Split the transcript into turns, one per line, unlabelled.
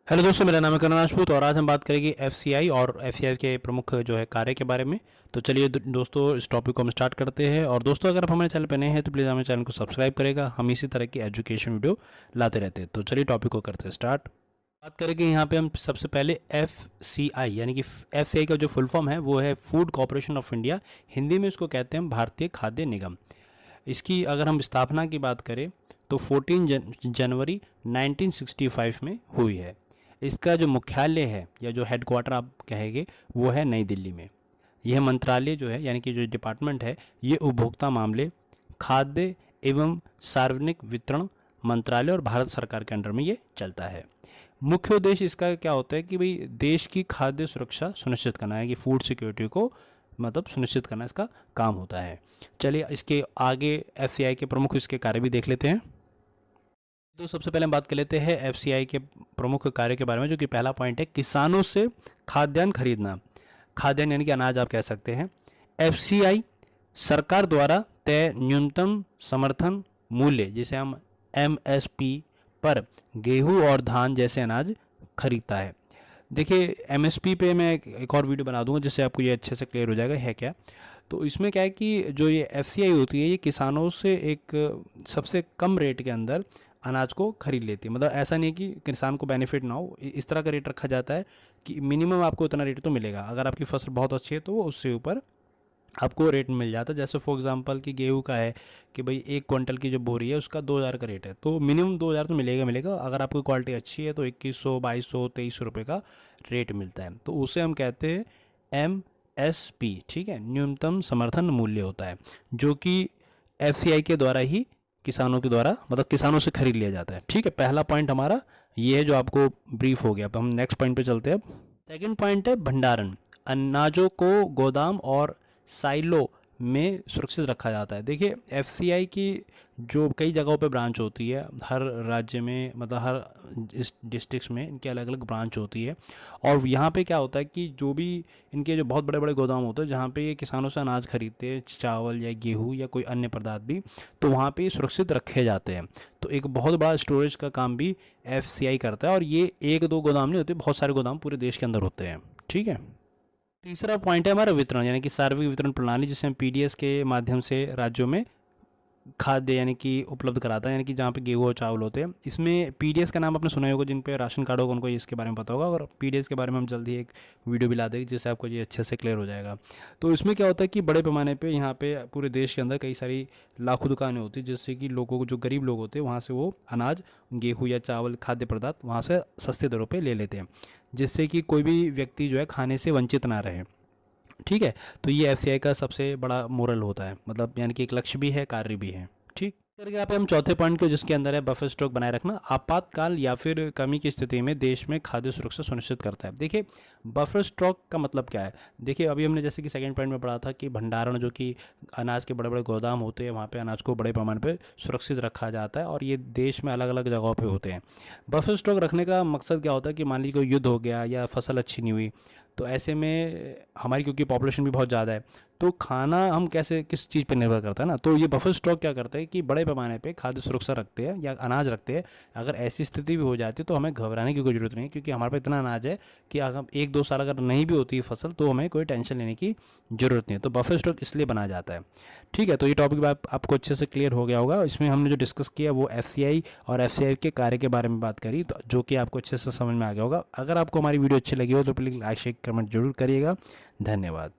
Hello दोस्तों, मेरा नाम है करण राजपूत और आज हम बात करेंगे एफसीआई और एफसीआई के प्रमुख जो है कार्य के बारे में। तो चलिए दोस्तों, इस टॉपिक को हम स्टार्ट करते हैं। और दोस्तों, अगर आप हमारे चैनल पर नए हैं तो प्लीज़ हमारे चैनल को सब्सक्राइब करेगा। हम इसी तरह की एजुकेशन वीडियो लाते रहते हैं। तो चलिए टॉपिक को करते हैं स्टार्ट। बात करेंगे यहाँ पे हम सबसे पहले एफसीआई यानी कि एफसीआई का जो फुल फॉर्म है वो है food corporation of India. Hindi में इसको कहते हैं भारतीय खाद्य निगम। इसकी अगर हम स्थापना की बात करें तो 14 जनवरी 1965 में हुई है। इसका जो मुख्यालय है या जो हेडक्वार्टर आप कहेंगे वो है नई दिल्ली में। यह मंत्रालय जो है यानी कि जो डिपार्टमेंट है ये उपभोक्ता मामले, खाद्य एवं सार्वजनिक वितरण मंत्रालय और भारत सरकार के अंडर में ये चलता है। मुख्य उद्देश्य इसका क्या होता है कि भाई देश की खाद्य सुरक्षा सुनिश्चित करना है, कि फूड सिक्योरिटी को मतलब सुनिश्चित करना इसका काम होता है। चलिए इसके आगे एफसीआई के प्रमुख इसके कार्य भी देख लेते हैं। तो सबसे पहले हम बात कर लेते हैं एफसीआई के प्रमुख कार्य के बारे में, जो कि पहला पॉइंट है किसानों से खाद्यान्न खरीदना। खाद्यान्न यानी कि अनाज आप कह सकते हैं। एफसीआई सरकार द्वारा तय न्यूनतम समर्थन मूल्य जिसे हम एमएसपी पर गेहूं और धान जैसे अनाज खरीदता है। देखिए एमएसपी पे मैं एक और वीडियो बना दूंगा जिससे आपको ये अच्छे से क्लियर हो जाएगा है क्या। तो इसमें क्या है कि जो ये एफसीआई होती है ये किसानों से एक सबसे कम रेट के अंदर अनाज को खरीद लेती है। मतलब ऐसा नहीं कि किसान को बेनिफिट ना हो, इस तरह का रेट रखा जाता है कि मिनिमम आपको उतना रेट तो मिलेगा। अगर आपकी फसल बहुत अच्छी है तो वो उससे ऊपर आपको रेट मिल जाता है। जैसे फॉर एग्जांपल कि गेहूं का है कि भाई 1 क्विंटल की जो बोरी है उसका 2000 का रेट है, तो मिनिमम 2000 तो मिलेगा। अगर आपकी क्वालिटी अच्छी है तो 2100, 2200, 2300 रुपये का रेट मिलता है। तो उसे हम कहते हैं एमएसपी, ठीक है, न्यूनतम समर्थन मूल्य होता है, जो कि एफसीआई के द्वारा ही किसानों के द्वारा मतलब किसानों से खरीद लिया जाता है। ठीक है, पहला पॉइंट हमारा ये है जो आपको ब्रीफ हो गया। अब हम नेक्स्ट पॉइंट पे चलते हैं। अब सेकंड पॉइंट है भंडारण। अनाजों को गोदाम और साइलो में सुरक्षित रखा जाता है। देखिए एफसीआई की जो कई जगहों पे ब्रांच होती है हर राज्य में, मतलब हर इस डिस्ट्रिक्ट्स में इनके अलग अलग ब्रांच होती है। और यहाँ पे क्या होता है कि जो भी इनके जो बहुत बड़े बड़े गोदाम होते हैं जहाँ पे ये किसानों से अनाज खरीदते हैं, चावल या गेहूँ या कोई अन्य पदार्थ भी, तो वहाँ पे सुरक्षित रखे जाते हैं। तो एक बहुत बड़ा स्टोरेज का काम भी एफसीआई करता है। और ये एक दो गोदाम नहीं होते, बहुत सारे गोदाम पूरे देश के अंदर होते हैं। ठीक है, तीसरा पॉइंट है हमारा वितरण यानी कि सार्वजनिक वितरण प्रणाली, जिसे हम पीडीएस के माध्यम से राज्यों में खाद्य यानी कि उपलब्ध कराता है, यानी कि जहाँ पे गेहूँ और चावल होते हैं। इसमें पीडीएस का नाम आपने सुना ही होगा, जिन पे राशन कार्ड होगा उनको इसके बारे में पता होगा। और पीडीएस के बारे में हम जल्दी एक वीडियो भी ला देंगे जिससे आपको ये अच्छे से क्लियर हो जाएगा। तो इसमें क्या होता है कि बड़े पैमाने पे यहाँ पे पूरे देश के अंदर कई सारी लाखों दुकानें होती हैं, जिससे कि लोगों को, जो गरीब लोग होते हैं, वहाँ से वो अनाज, गेहूँ या चावल, खाद्य पदार्थ वहाँ से सस्ते दरों पर ले लेते हैं, जिससे कि कोई भी व्यक्ति जो है खाने से वंचित ना रहे। ठीक है, तो ये एफसीआई का सबसे बड़ा मोरल होता है, मतलब यानी कि एक लक्ष्य भी है, कार्य भी है। ठीक करके यहाँ पे हम चौथे पॉइंट को, जिसके अंदर है बफर स्टॉक बनाए रखना, आपातकाल या फिर कमी की स्थिति में देश में खाद्य सुरक्षा सुनिश्चित करता है। देखिए बफर स्टॉक का मतलब क्या है। देखिए अभी हमने जैसे कि सेकंड पॉइंट में पढ़ा था कि भंडारण, जो कि अनाज के बड़े बड़े गोदाम होते हैं, वहाँ पे अनाज को बड़े पैमाने पे सुरक्षित रखा जाता है और ये देश में अलग अलग जगहों पे होते हैं। बफर स्टॉक रखने का मकसद क्या होता है कि मान लीजिए कोई युद्ध हो गया या फसल अच्छी नहीं हुई, तो ऐसे में हमारी क्योंकि पॉपुलेशन भी बहुत ज़्यादा है, तो खाना हम कैसे किस चीज़ पर निर्भर करता है ना, तो ये बफर स्टॉक क्या करता है कि बड़े पैमाने पे खाद्य सुरक्षा रखते हैं या अनाज रखते हैं। अगर ऐसी स्थिति भी हो जाती है तो हमें घबराने की कोई ज़रूरत नहीं है, क्योंकि हमारे पास इतना अनाज है कि अगर 1-2 साल अगर नहीं भी होती है फसल तो हमें कोई टेंशन लेने की ज़रूरत नहीं है। तो बफर स्टॉक इसलिए बनाया जाता है। ठीक है, तो ये टॉपिक आपको अच्छे से क्लियर हो गया होगा। इसमें हमने जो डिस्कस किया वो एफसीआई और एफसीआई के कार्य के बारे में बात करी, तो जो कि आपको अच्छे से समझ में आ गया होगा। अगर आपको हमारी वीडियो अच्छी लगी हो तो प्लीज़ लाइक शेयर कमेंट जरूर करिएगा। धन्यवाद।